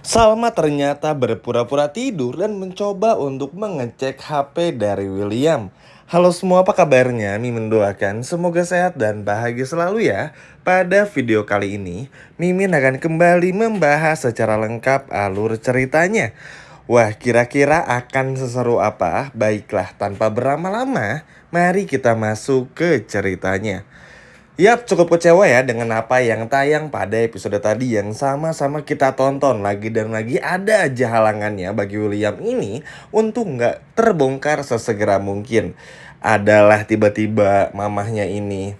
Salma ternyata berpura-pura tidur dan mencoba untuk mengecek HP dari William. Halo semua, apa kabarnya? Mimin mendoakan semoga sehat dan bahagia selalu ya. Pada video kali ini, Mimin akan kembali membahas secara lengkap alur ceritanya. Wah, kira-kira akan seseru apa? Baiklah, tanpa berlama-lama, mari kita masuk ke ceritanya. Yap, cukup kecewa ya dengan apa yang tayang pada episode tadi yang sama-sama kita tonton lagi dan lagi ada aja halangannya bagi William ini untuk nggak terbongkar sesegera mungkin. Adalah tiba-tiba mamahnya ini,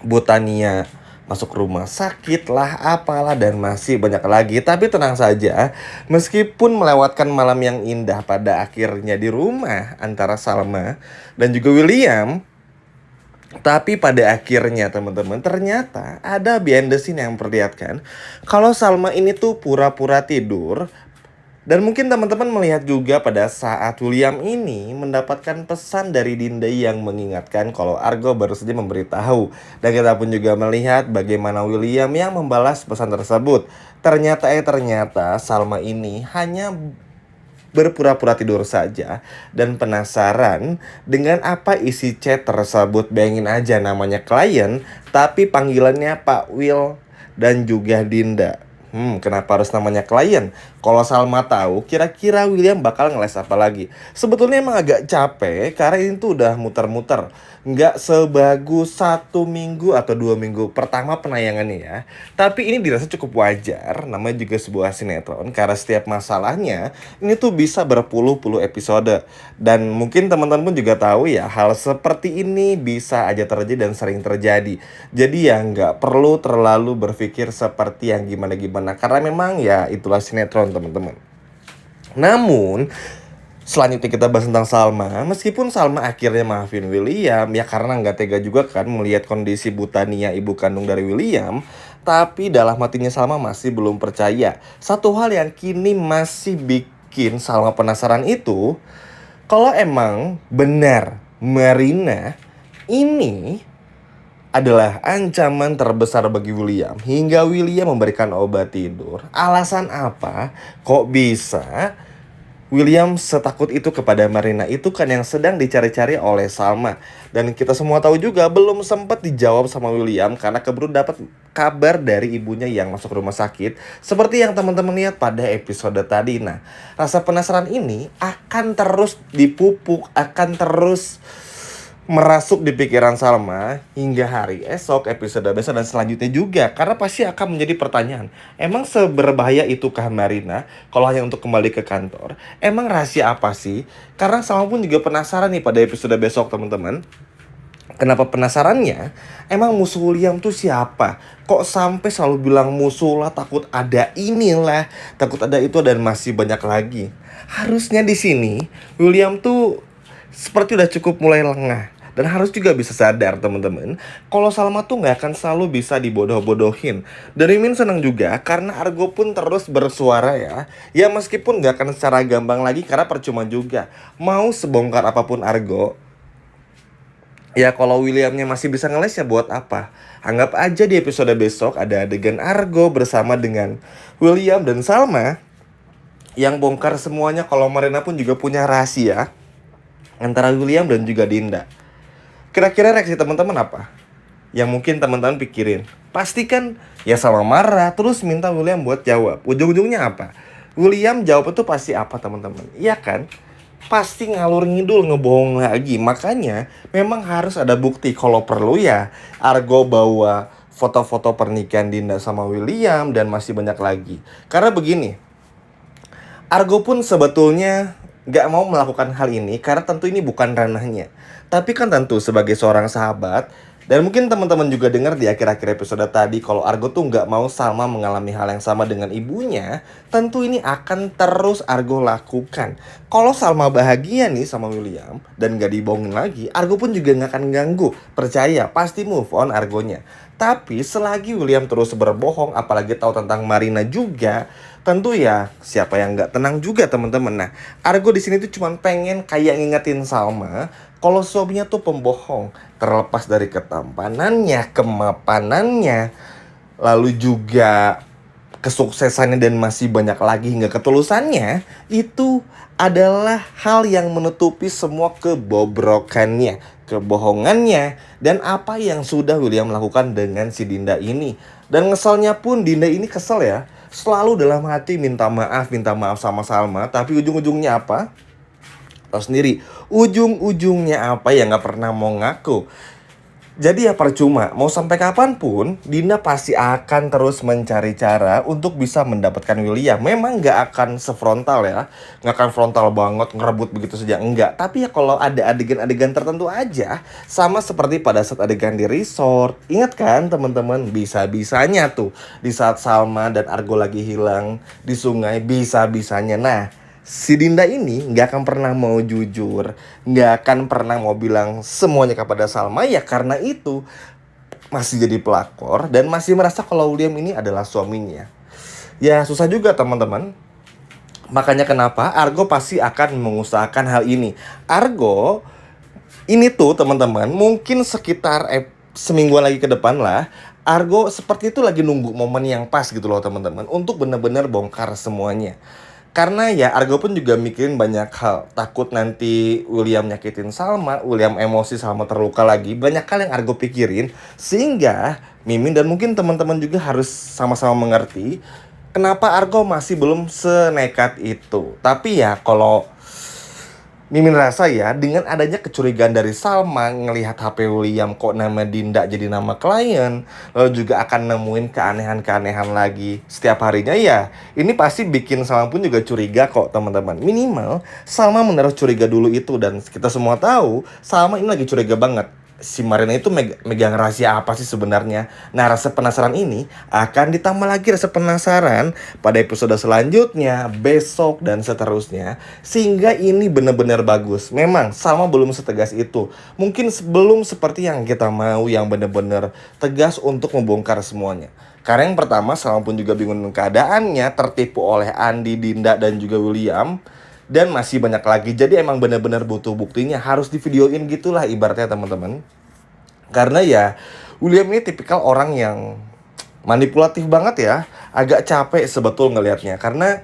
Butania, masuk rumah sakit lah, apalah dan masih banyak lagi. Tapi tenang saja, meskipun melewatkan malam yang indah pada akhirnya di rumah antara Salma dan juga William, tapi pada akhirnya teman-teman ternyata ada behind the scene yang memperlihatkan kalau Salma ini tuh pura-pura tidur. Dan mungkin teman-teman melihat juga pada saat William ini mendapatkan pesan dari Dinda yang mengingatkan kalau Argo baru saja memberitahu. Dan kita pun juga melihat bagaimana William yang membalas pesan tersebut. Ternyata Salma ini hanya berpura-pura tidur saja dan penasaran dengan apa isi chat tersebut. Bayangin aja, namanya klien tapi panggilannya Pak Will dan juga Dinda. Kenapa harus namanya klien? Kalau Salma tahu, kira-kira William bakal ngeles apa lagi? Sebetulnya emang agak capek karena ini tuh udah muter-muter. Nggak sebagus 1 minggu atau 2 minggu pertama penayangannya ya. Tapi ini dirasa cukup wajar, namanya juga sebuah sinetron. Karena setiap masalahnya ini tuh bisa berpuluh-puluh episode. Dan mungkin teman-teman pun juga tahu ya, hal seperti ini bisa aja terjadi dan sering terjadi. Jadi ya nggak perlu terlalu berpikir seperti yang gimana-gimana. Karena memang ya itulah sinetron teman-teman. Namun selanjutnya kita bahas tentang Salma. Meskipun Salma akhirnya maafin William ya karena nggak tega juga kan melihat kondisi Butania, ibu kandung dari William. Tapi dalam hatinya Salma masih belum percaya. Satu hal yang kini masih bikin Salma penasaran itu, kalau emang benar Marina ini adalah ancaman terbesar bagi William hingga William memberikan obat tidur. Alasan apa kok bisa William setakut itu kepada Marina? Itu kan yang sedang dicari-cari oleh Salma. Dan kita semua tahu juga belum sempat dijawab sama William karena keburu dapat kabar dari ibunya yang masuk rumah sakit. Seperti yang teman-teman lihat pada episode tadi. Nah, rasa penasaran ini akan terus dipupuk, akan terus merasuk di pikiran Salma hingga hari esok, episode besok dan selanjutnya juga. Karena pasti akan menjadi pertanyaan, emang seberbahaya itukah Marina kalau hanya untuk kembali ke kantor? Emang rahasia apa sih? Karena Salma pun juga penasaran nih pada episode besok teman-teman. Kenapa penasarannya? Emang musuh William tuh siapa? Kok sampai selalu bilang musuh lah, takut ada inilah, takut ada itu dan masih banyak lagi. Harusnya di sini William tuh seperti udah cukup mulai lengah. Dan harus juga bisa sadar teman-teman, kalau Salma tuh nggak akan selalu bisa dibodoh-bodohin. Dan Mimin senang juga karena Argo pun terus bersuara ya. Ya meskipun nggak akan secara gampang lagi karena percuma juga. Mau sebongkar apapun Argo, ya kalau Williamnya masih bisa ngeles ya buat apa? Anggap aja di episode besok ada adegan Argo bersama dengan William dan Salma yang bongkar semuanya kalau Marina pun juga punya rahasia antara William dan juga Dinda. Kira-kira reaksi teman-teman apa? Yang mungkin teman-teman pikirin. Pasti kan ya sama marah, terus minta William buat jawab. Ujung-ujungnya apa? William jawab itu pasti apa teman-teman? Iya kan? Pasti ngalur ngidul ngebohong lagi. Makanya memang harus ada bukti. Kalau perlu ya Argo bawa foto-foto pernikahan Dinda sama William dan masih banyak lagi. Karena begini, Argo pun sebetulnya gak mau melakukan hal ini karena tentu ini bukan ranahnya. Tapi kan tentu sebagai seorang sahabat, dan mungkin teman-teman juga dengar di akhir-akhir episode tadi kalau Argo tuh gak mau Salma mengalami hal yang sama dengan ibunya. Tentu ini akan terus Argo lakukan. Kalau Salma bahagia nih sama William dan gak dibohongin lagi, Argo pun juga gak akan ganggu. Percaya, pasti move on Argonya. Tapi selagi William terus berbohong, apalagi tahu tentang Marina juga, tentu ya siapa yang nggak tenang juga teman-teman. Nah, Argo di sini tuh cuma pengen kayak ngingetin Salma kalau suaminya tuh pembohong, terlepas dari ketampanannya, kemapanannya, lalu juga kesuksesannya dan masih banyak lagi hingga ketulusannya, itu adalah hal yang menutupi semua kebobrokannya, kebohongannya, dan apa yang sudah William lakukan dengan si Dinda ini. Dan ngeselnya pun Dinda ini kesel ya, selalu dalam hati minta maaf sama Salma, tapi ujung-ujungnya apa? Tahu sendiri, ujung-ujungnya apa yang gak pernah mau ngaku. Jadi ya percuma, mau sampai kapanpun, Dinda pasti akan terus mencari cara untuk bisa mendapatkan William. Memang gak akan sefrontal ya, gak akan frontal banget, ngerebut begitu saja, enggak. Tapi ya kalau ada adegan-adegan tertentu aja, sama seperti pada saat adegan di resort. Ingat kan teman-teman, bisa-bisanya tuh, di saat Salma dan Argo lagi hilang di sungai, bisa-bisanya. Nah, si Dinda ini nggak akan pernah mau jujur, nggak akan pernah mau bilang semuanya kepada Salma ya karena itu masih jadi pelakor dan masih merasa kalau William ini adalah suaminya. Ya susah juga teman-teman. Makanya kenapa Argo pasti akan mengusahakan hal ini. Argo ini tuh teman-teman mungkin sekitar semingguan lagi ke depan lah. Argo seperti itu lagi nunggu momen yang pas gitu loh teman-teman untuk benar-benar bongkar semuanya. Karena ya Argo pun juga mikirin banyak hal. Takut nanti William nyakitin Salma, William emosi, Salma terluka lagi. Banyak hal yang Argo pikirin. Sehingga Mimin dan mungkin teman-teman juga harus sama-sama mengerti kenapa Argo masih belum senekat itu. Tapi ya kalau Mimin rasa ya dengan adanya kecurigaan dari Salma ngelihat HP William kok nama Dinda jadi nama klien, lalu juga akan nemuin keanehan-keanehan lagi setiap harinya ya. Ini pasti bikin Salma pun juga curiga kok teman-teman. Minimal Salma menaruh curiga dulu itu dan kita semua tahu Salma ini lagi curiga banget. Si Marina itu megang rahasia apa sih sebenarnya. Nah rasa penasaran ini akan ditambah lagi rasa penasaran pada episode selanjutnya, besok dan seterusnya. Sehingga ini benar-benar bagus. Memang Salma belum setegas itu. Mungkin belum seperti yang kita mau, yang benar-benar tegas untuk membongkar semuanya. Karena yang pertama Salma pun juga bingung dengan keadaannya, tertipu oleh Andi, Dinda dan juga William. Dan masih banyak lagi. Jadi emang benar-benar butuh buktinya. Harus divideoin gitulah ibaratnya teman-teman. Karena ya William ini tipikal orang yang manipulatif banget ya. Agak capek sebetul ngelihatnya. Karena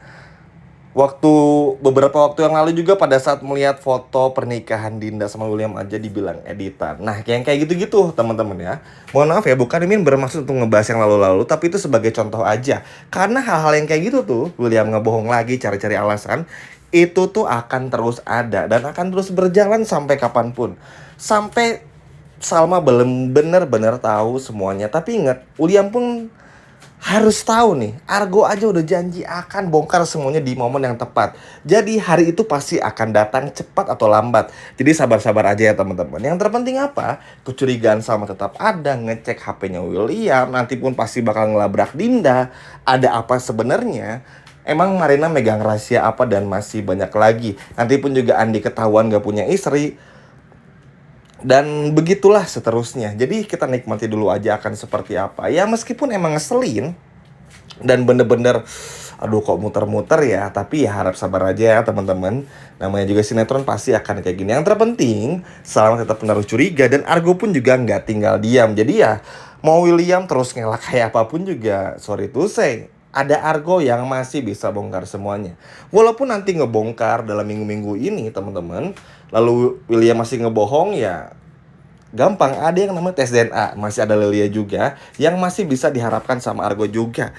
beberapa waktu yang lalu juga pada saat melihat foto pernikahan Dinda sama William aja dibilang editan. Nah yang kayak gitu-gitu teman-teman ya. Mohon maaf ya, bukan Mimin bermaksud untuk ngebahas yang lalu-lalu, tapi itu sebagai contoh aja. Karena hal-hal yang kayak gitu tuh, William ngebohong lagi, cari-cari alasan, itu tuh akan terus ada dan akan terus berjalan sampai kapanpun. Sampai Salma belum benar-benar tahu semuanya. Tapi ingat, William pun harus tahu nih, Argo aja udah janji akan bongkar semuanya di momen yang tepat. Jadi hari itu pasti akan datang cepat atau lambat. Jadi sabar-sabar aja ya teman-teman. Yang terpenting apa? Kecurigaan Salma tetap ada, ngecek HP-nya William, nanti pun pasti bakal ngelabrak Dinda. Ada apa sebenarnya? Emang Marina megang rahasia apa dan masih banyak lagi. Nanti pun juga Andi ketahuan gak punya istri. Dan begitulah seterusnya. Jadi kita nikmati dulu aja akan seperti apa. Ya meskipun emang ngeselin. Dan bener-bener aduh kok muter-muter ya. Tapi ya harap sabar aja ya teman-teman. Namanya juga sinetron pasti akan kayak gini. Yang terpenting Salma tetap menaruh curiga. Dan Argo pun juga gak tinggal diam. Jadi ya mau William terus ngelak kayak apapun juga, sorry to say, ada Argo yang masih bisa bongkar semuanya. Walaupun nanti ngebongkar dalam minggu-minggu ini teman-teman, lalu William masih ngebohong ya gampang, ada yang namanya tes DNA. Masih ada Lilia juga yang masih bisa diharapkan sama Argo juga.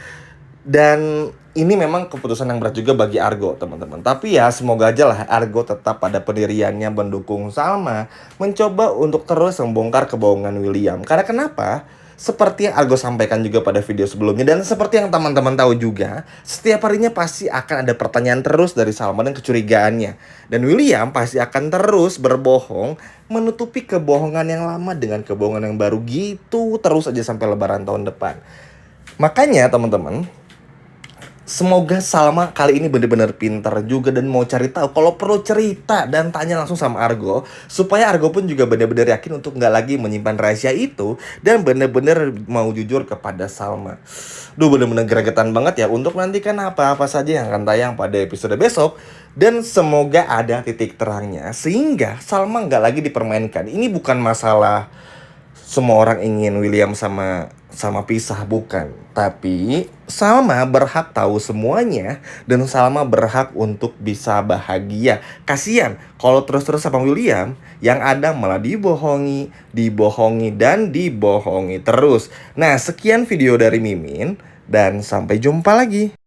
Dan ini memang keputusan yang berat juga bagi Argo teman-teman. Tapi ya semoga aja lah Argo tetap pada pendiriannya mendukung Salma, mencoba untuk terus membongkar kebohongan William. Karena kenapa? Seperti yang Argo sampaikan juga pada video sebelumnya, dan seperti yang teman-teman tahu juga, setiap harinya pasti akan ada pertanyaan terus dari Salma dan kecurigaannya. Dan William pasti akan terus berbohong, menutupi kebohongan yang lama dengan kebohongan yang baru gitu terus aja sampai lebaran tahun depan. Makanya teman-teman, semoga Salma kali ini benar-benar pintar juga dan mau cari tahu. Kalau perlu cerita dan tanya langsung sama Argo, supaya Argo pun juga benar-benar yakin untuk nggak lagi menyimpan rahasia itu dan benar-benar mau jujur kepada Salma. Duh, benar-benar gregetan banget ya untuk nantikan apa-apa saja yang akan tayang pada episode besok. Dan semoga ada titik terangnya sehingga Salma nggak lagi dipermainkan. Ini bukan masalah semua orang ingin William sama sama pisah, bukan. Tapi Salma berhak tahu semuanya dan Salma berhak untuk bisa bahagia. Kasian kalau terus-terus sama William, yang ada malah dibohongi, dibohongi dan dibohongi terus. Nah, sekian video dari Mimin dan sampai jumpa lagi.